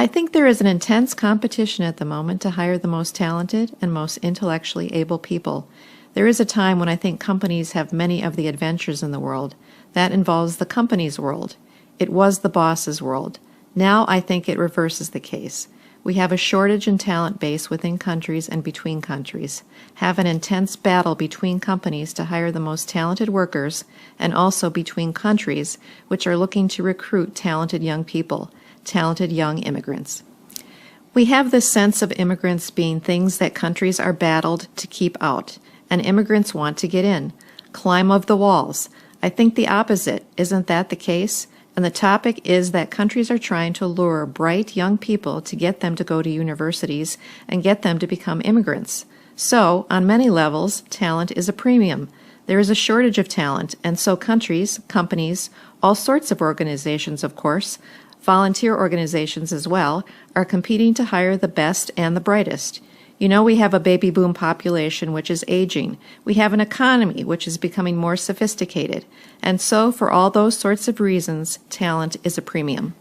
I think there is an intense competition at the moment to hire the most talented and most intellectually able people. There is a time when I think companies have many of the adventures in the world. That involves the company's world. It was the boss's world. Now I think it reverses the case. We have a shortage in talent base within countries and between countries, have an intense battle between companies to hire the most talented workers, and also between countries which are looking to recruit talented young people, talented young immigrants. We have this sense of immigrants being things that countries are battled to keep out, and immigrants want to get in. Climb of the walls. I think the opposite. Isn't that the case? And the topic is that countries are trying to lure bright young people to get them to go to universities and get them to become immigrants. So, on many levels, talent is a premium. There is a shortage of talent, and so countries, companies, all sorts of organizations, of course, volunteer organizations as well, are competing to hire the best and the brightest. You know, we have a baby boom population which is aging. We have an economy which is becoming more sophisticated. And so, for all those sorts of reasons, talent is a premium.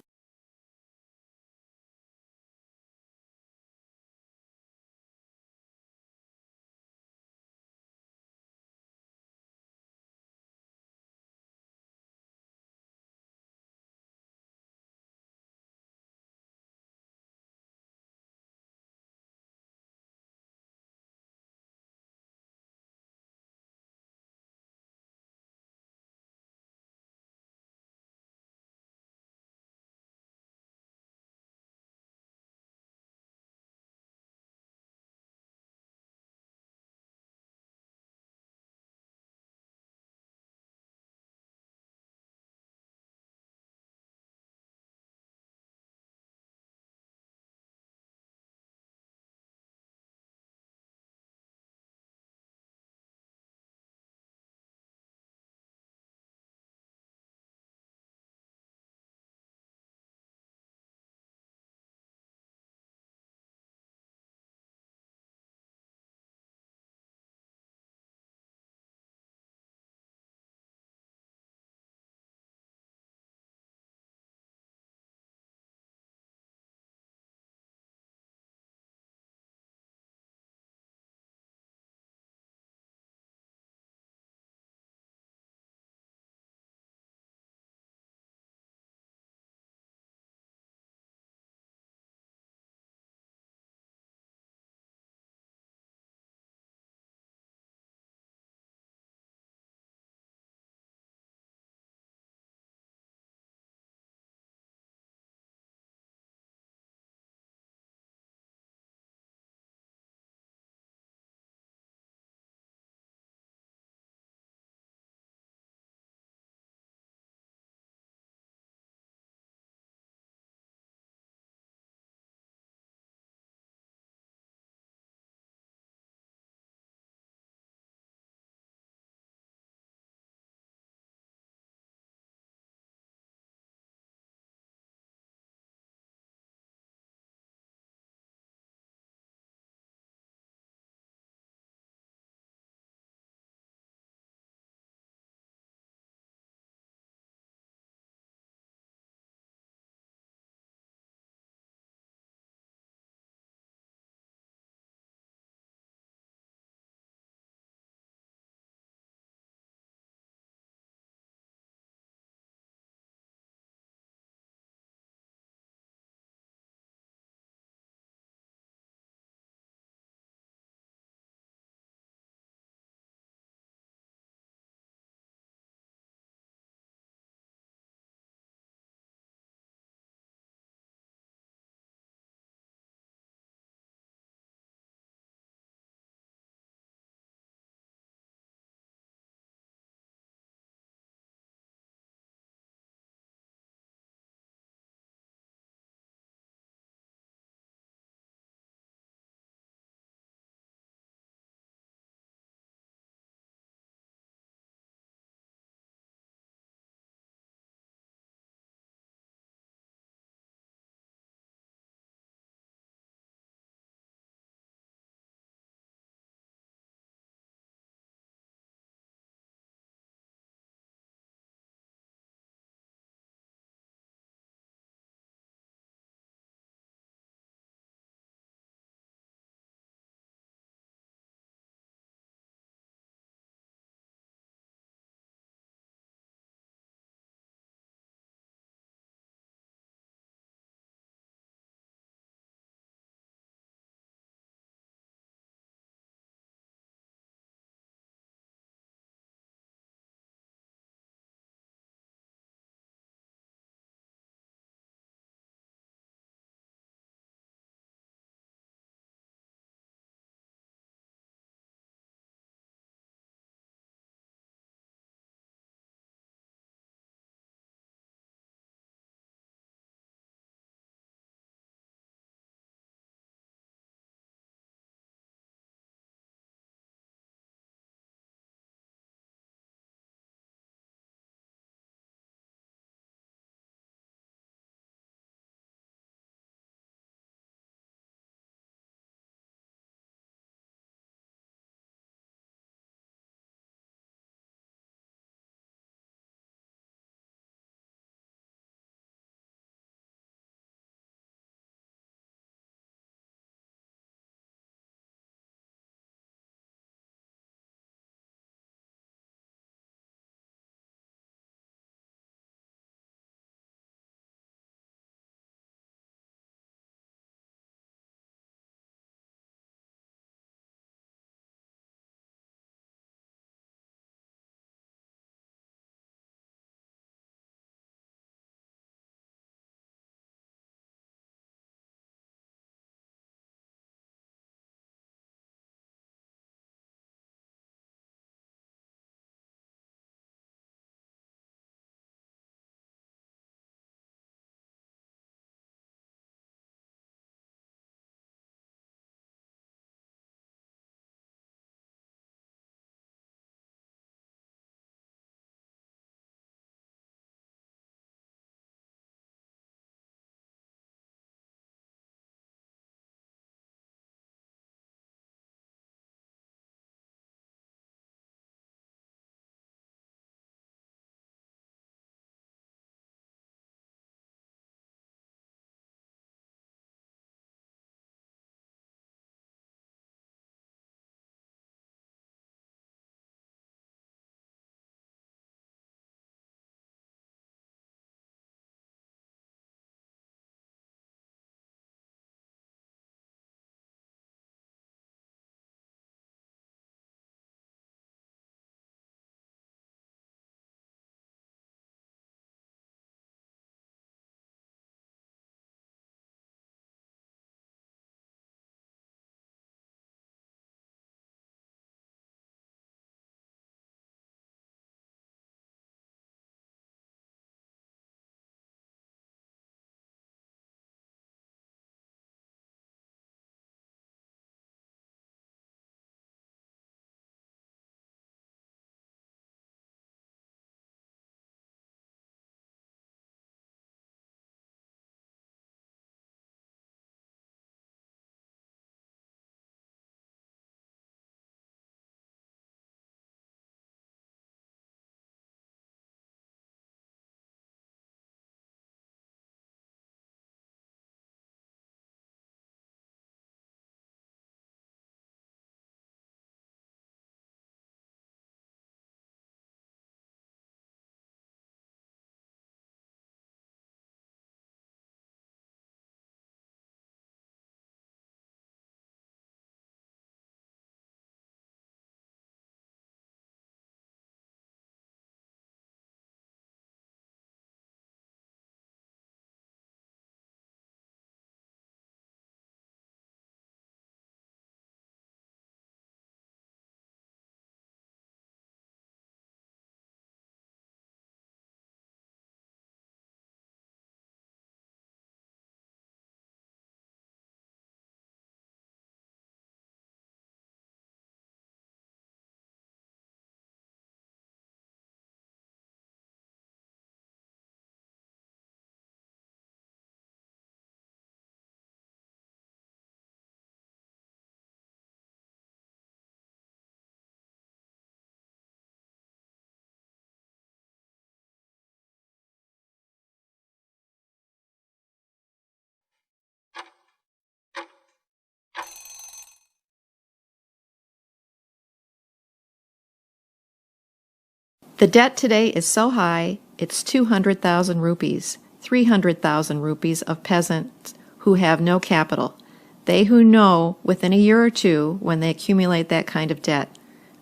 The debt today is so high, it's 200,000 rupees, 300,000 rupees of peasants who have no capital. They who know within a year or two when they accumulate that kind of debt.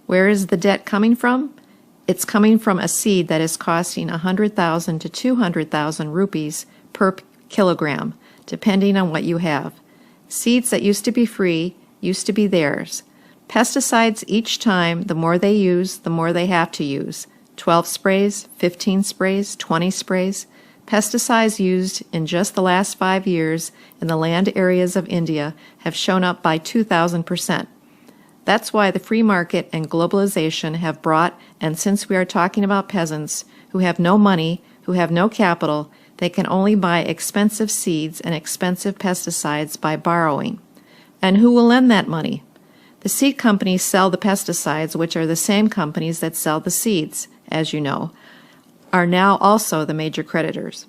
Where is the debt coming from? It's coming from a seed that is costing 100,000 to 200,000 rupees per kilogram, depending on what you have. Seeds that used to be free used to be theirs. Pesticides each time, the more they use, the more they have to use. 12 sprays, 15 sprays, 20 sprays. Pesticides used in just the last 5 years in the land areas of India have shown up by 2,000%. That's why the free market and globalization have brought, and since we are talking about peasants who have no money, who have no capital, they can only buy expensive seeds and expensive pesticides by borrowing. And who will lend that money? The seed companies sell the pesticides, which are the same companies that sell the seeds, as you know, are now also the major creditors.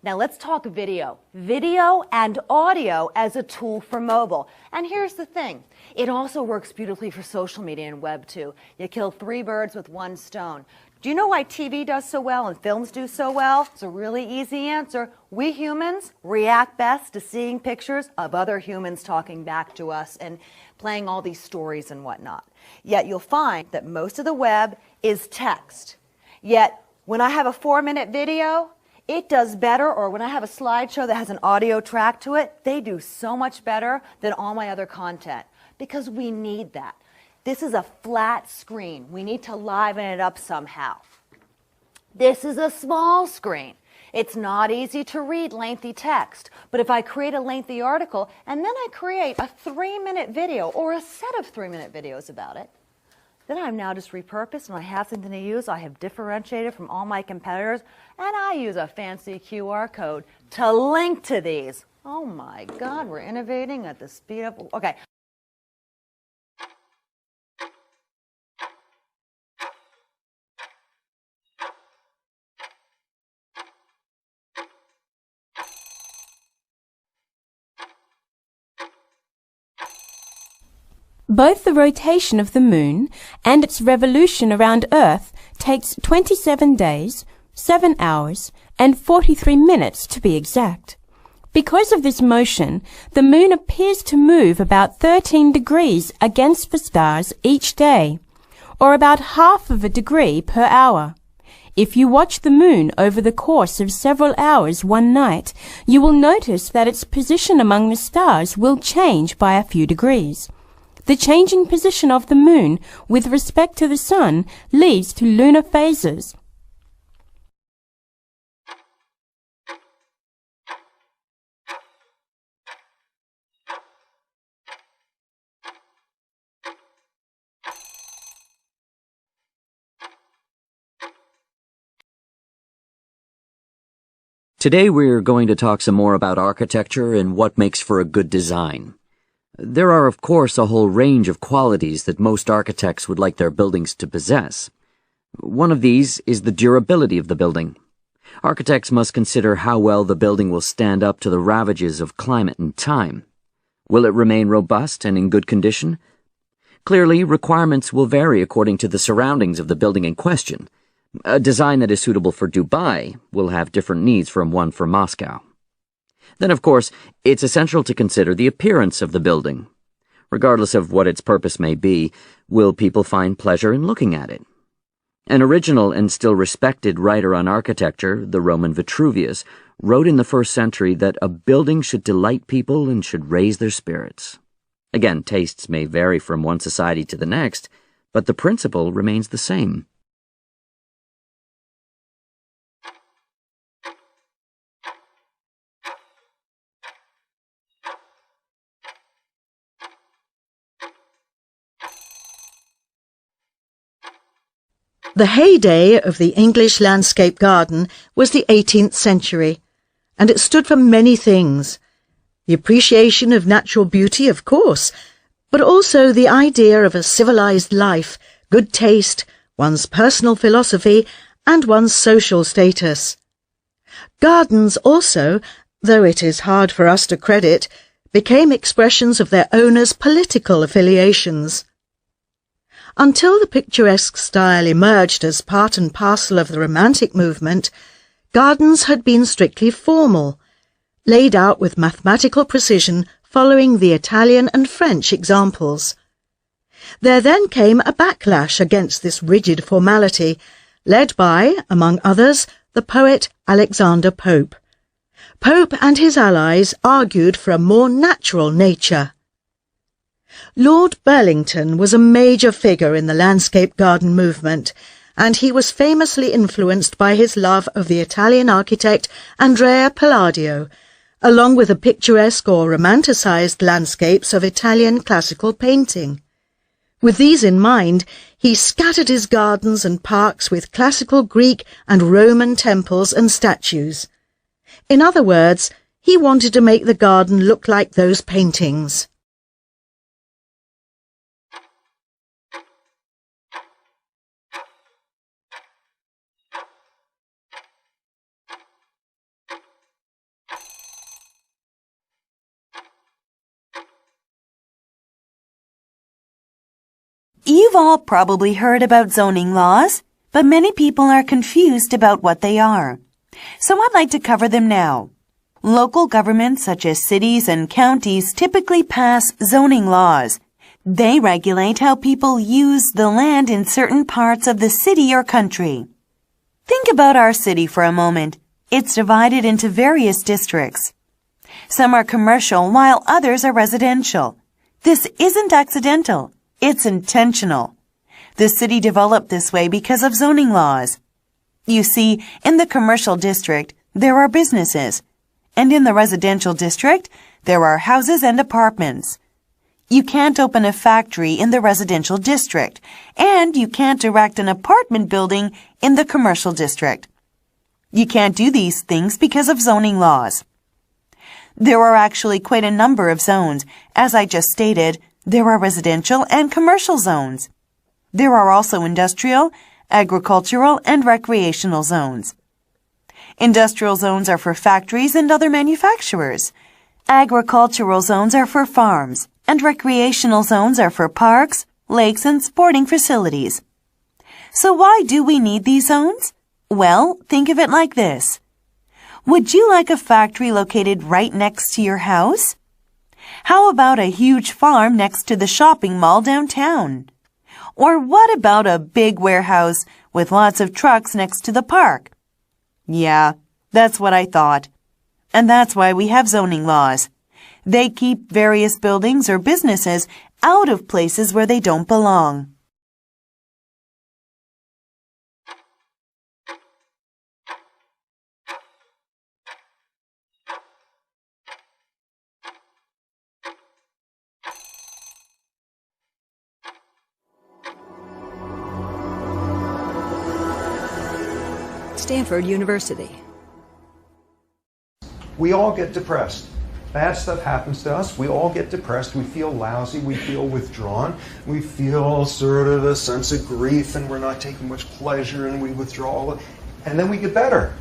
Now let's talk video. Video and audio as a tool for mobile. And here's the thing. It also works beautifully for social media and web too. You kill 3 birds with 1 stone. Do you know why TV does so well and films do so well? It's a really easy answer. We humans react best to seeing pictures of other humans talking back to us and playing all these stories and whatnot. Yet you'll find that most of the web is text. Yet when I have a 4-minute video, it does better, or when I have a slideshow that has an audio track to it, they do so much better than all my other content because we need that. This is a flat screen. We need to liven it up somehow. This is a small screen. It's not easy to read lengthy text, but if I create a lengthy article and then I create a 3-minute video or a set of 3-minute videos about it, then I've now just repurposed and I have something to use. I have differentiated from all my competitors, and I use a fancy QR code to link to these. Oh my God, we're innovating at the speed of, okay. Both the rotation of the moon and its revolution around Earth takes 27 days, 7 hours, and 43 minutes to be exact. Because of this motion, the moon appears to move about 13 degrees against the stars each day, or about half of a degree per hour. If you watch the moon over the course of several hours one night, you will notice that its position among the stars will change by a few degrees. The changing position of the moon with respect to the sun leads to lunar phases. Today we're going to talk some more about architecture and what makes for a good design. There are, of course, a whole range of qualities that most architects would like their buildings to possess. One of these is the durability of the building. Architects must consider how well the building will stand up to the ravages of climate and time. Will it remain robust and in good condition? Clearly, requirements will vary according to the surroundings of the building in question. A design that is suitable for Dubai will have different needs from one for Moscow. Then, of course, it's essential to consider the appearance of the building. Regardless of what its purpose may be, will people find pleasure in looking at it? An original and still respected writer on architecture, the Roman Vitruvius, wrote in the 1st century that a building should delight people and should raise their spirits. Again, tastes may vary from one society to the next, but the principle remains the same. The heyday of the English landscape garden was the 18th century, and it stood for many things. The appreciation of natural beauty, of course, but also the idea of a civilized life, good taste, one's personal philosophy, and one's social status. Gardens also, though it is hard for us to credit, became expressions of their owners' political affiliations. Until the picturesque style emerged as part and parcel of the Romantic movement, gardens had been strictly formal, laid out with mathematical precision following the Italian and French examples. There then came a backlash against this rigid formality, led by, among others, the poet Alexander Pope. Pope and his allies argued for a more natural nature. Lord Burlington was a major figure in the landscape garden movement, and he was famously influenced by his love of the Italian architect Andrea Palladio, along with the picturesque or romanticized landscapes of Italian classical painting. With these in mind, he scattered his gardens and parks with classical Greek and Roman temples and statues. In other words, he wanted to make the garden look like those paintings. You've all probably heard about zoning laws, but many people are confused about what they are. So I'd like to cover them now. Local governments such as cities and counties typically pass zoning laws. They regulate how people use the land in certain parts of the city or country. Think about our city for a moment. It's divided into various districts. Some are commercial while others are residential. This isn't accidental. It's intentional. The city developed this way because of zoning laws. You see, in the commercial district, there are businesses. And in the residential district, there are houses and apartments. You can't open a factory in the residential district, and you can't erect an apartment building in the commercial district. You can't do these things because of zoning laws. There are actually quite a number of zones. As I just stated, there are residential and commercial zones. There are also industrial, agricultural, and recreational zones. Industrial zones are for factories and other manufacturers. Agricultural zones are for farms, and recreational zones are for parks, lakes, and sporting facilities. So why do we need these zones? Well, think of it like this. Would you like a factory located right next to your house? How about a huge farm next to the shopping mall downtown? Or what about a big warehouse with lots of trucks next to the park? Yeah, that's what I thought. And that's why we have zoning laws. They keep various buildings or businesses out of places where they don't belong. Stanford University. We all get depressed. Bad stuff happens to us. We all get depressed. We feel lousy. We feel withdrawn. We feel sort of a sense of grief, and we're not taking much pleasure, and we withdraw. And then we get better.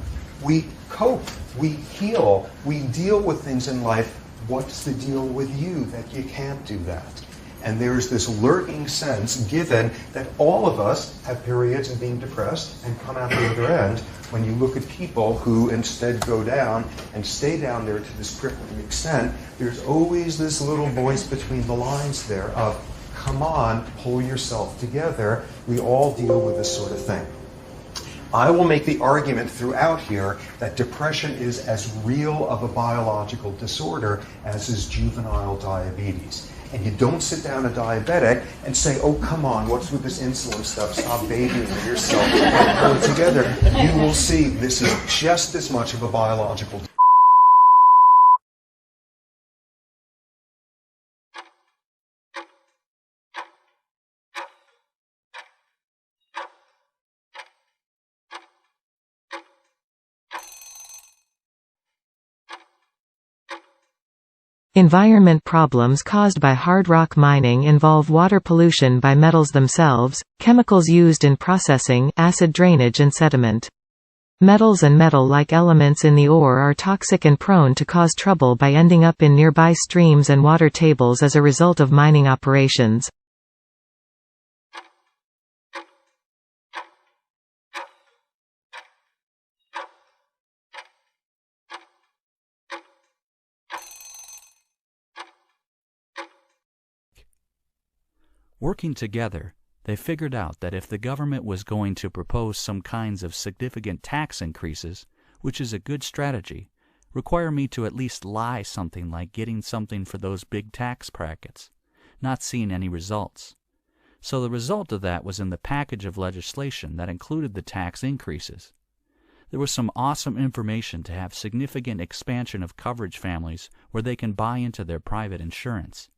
We cope. We heal. We deal with things in life. What's the deal with you that you can't do that? And there's this lurking sense given that all of us have periods of being depressed and come out the other end. When you look at people who instead go down and stay down there to this crippling extent, there's always this little voice between the lines there of, come on, pull yourself together. We all deal with this sort of thing. I will make the argument throughout here that depression is as real of a biological disorder as is juvenile diabetes. And you don't sit down a diabetic and say, oh, come on, what's with this insulin stuff? Stop babying yourself and pull it together. You will see this is just as much of a biological disorder. Environment problems caused by hard rock mining involve water pollution by metals themselves, chemicals used in processing, acid drainage and sediment. Metals and metal-like elements in the ore are toxic and prone to cause trouble by ending up in nearby streams and water tables as a result of mining operations. Working together, they figured out that if the government was going to propose some kinds of significant tax increases, which is a good strategy, require me to at least lie something like getting something for those big tax brackets, not seeing any results. So the result of that was in the package of legislation that included the tax increases. There was some awesome information to have significant expansion of coverage families where they can buy into their private insurance.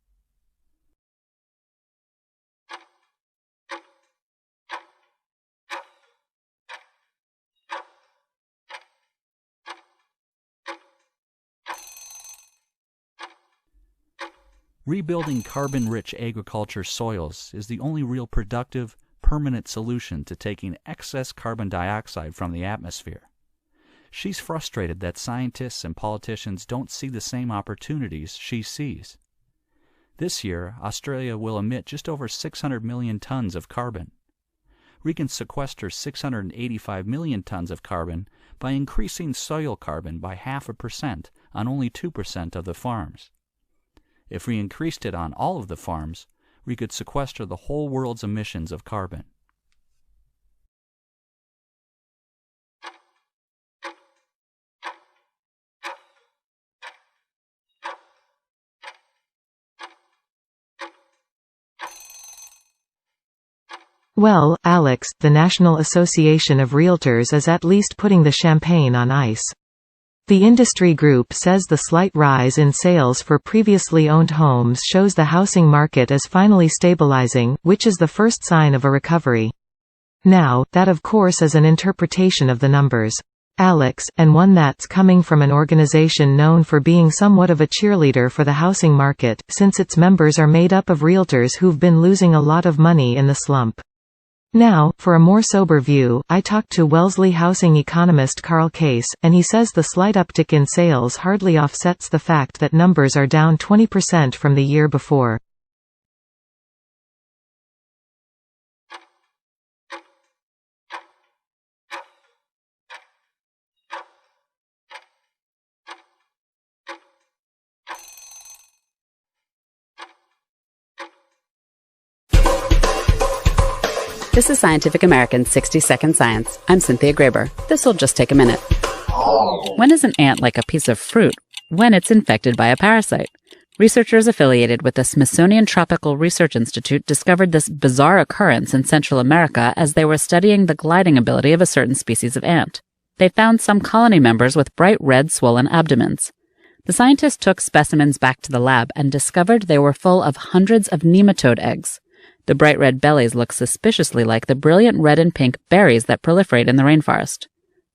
Rebuilding carbon-rich agriculture soils is the only real productive, permanent solution to taking excess carbon dioxide from the atmosphere. She's frustrated that scientists and politicians don't see the same opportunities she sees. This year, Australia will emit just over 600 million tons of carbon. We can sequester 685 million tons of carbon by increasing soil carbon by 0.5% on only 2% of the farms. If we increased it on all of the farms, we could sequester the whole world's emissions of carbon. Well, Alex, the National Association of Realtors is at least putting the champagne on ice. The industry group says the slight rise in sales for previously owned homes shows the housing market is finally stabilizing, which is the first sign of a recovery. Now, that of course is an interpretation of the numbers, Alex, and one that's coming from an organization known for being somewhat of a cheerleader for the housing market, since its members are made up of realtors who've been losing a lot of money in the slump. Now, for a more sober view, I talked to Wellesley housing economist Carl Case, and he says the slight uptick in sales hardly offsets the fact that numbers are down 20% from the year before. This is Scientific American's 60-Second Science. I'm Cynthia Graber. This'll just take a minute. When is an ant like a piece of fruit? When it's infected by a parasite. Researchers affiliated with the Smithsonian Tropical Research Institute discovered this bizarre occurrence in Central America as they were studying the gliding ability of a certain species of ant. They found some colony members with bright red swollen abdomens. The scientists took specimens back to the lab and discovered they were full of hundreds of nematode eggs. The bright red bellies look suspiciously like the brilliant red and pink berries that proliferate in the rainforest.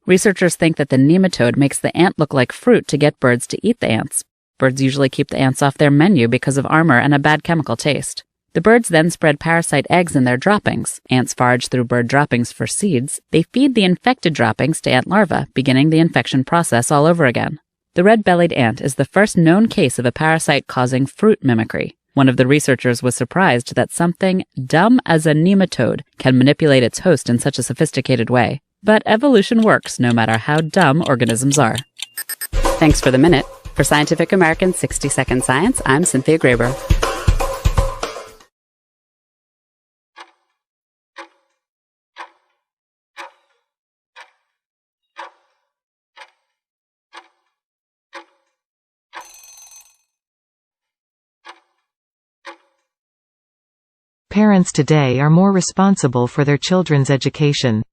Researchers think that the nematode makes the ant look like fruit to get birds to eat the ants. Birds usually keep the ants off their menu because of armor and a bad chemical taste. The birds then spread parasite eggs in their droppings. Ants forage through bird droppings for seeds. They feed the infected droppings to ant larvae, beginning the infection process all over again. The red-bellied ant is the first known case of a parasite causing fruit mimicry. One of the researchers was surprised that something dumb as a nematode can manipulate its host in such a sophisticated way. But evolution works no matter how dumb organisms are. Thanks for the minute. For Scientific American's 60-Second Science, I'm Cynthia Graber. Parents today are more responsible for their children's education.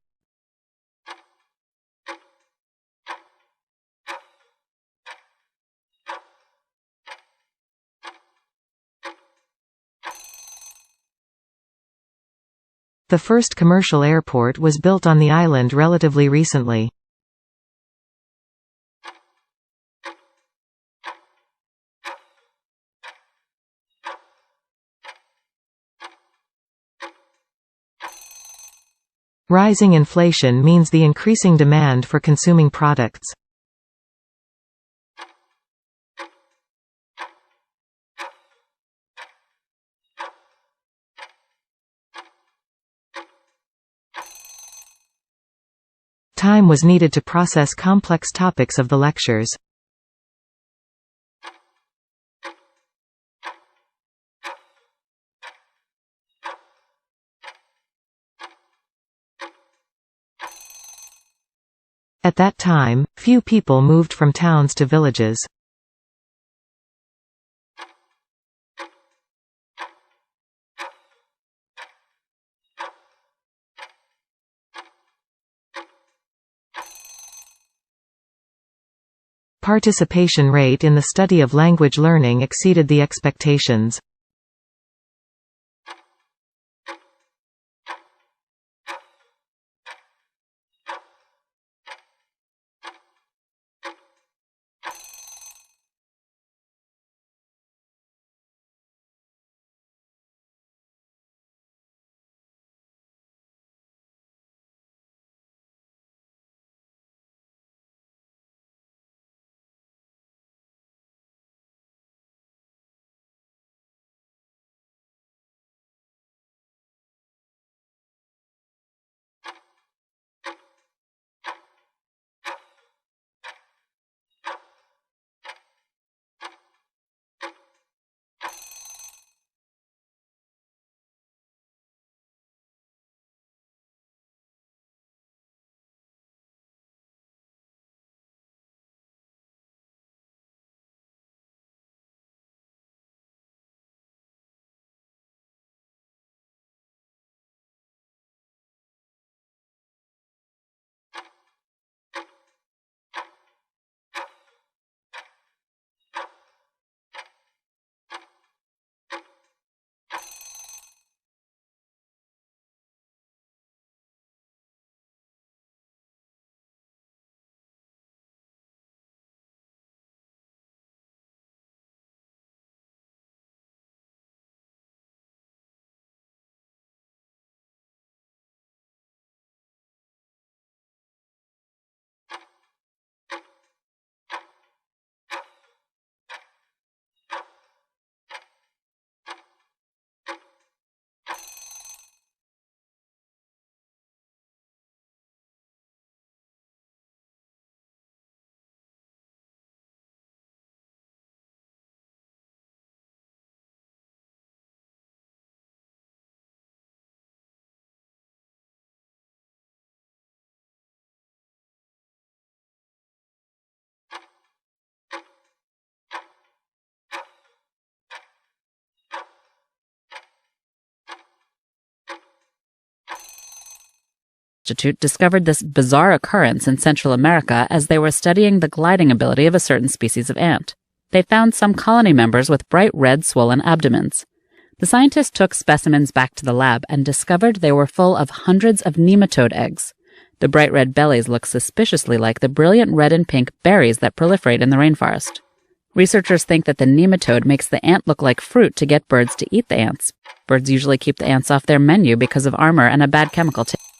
The first commercial airport was built on the island relatively recently. Rising inflation means the increasing demand for consuming products. Time was needed to process complex topics of the lectures. At that time, few people moved from towns to villages. Participation rate in the study of language learning exceeded the expectations. Institute discovered this bizarre occurrence in Central America as they were studying the gliding ability of a certain species of ant. They found some colony members with bright red swollen abdomens. The scientists took specimens back to the lab and discovered they were full of hundreds of nematode eggs. The bright red bellies look suspiciously like the brilliant red and pink berries that proliferate in the rainforest. Researchers think that the nematode makes the ant look like fruit to get birds to eat the ants. Birds usually keep the ants off their menu because of armor and a bad chemical taste.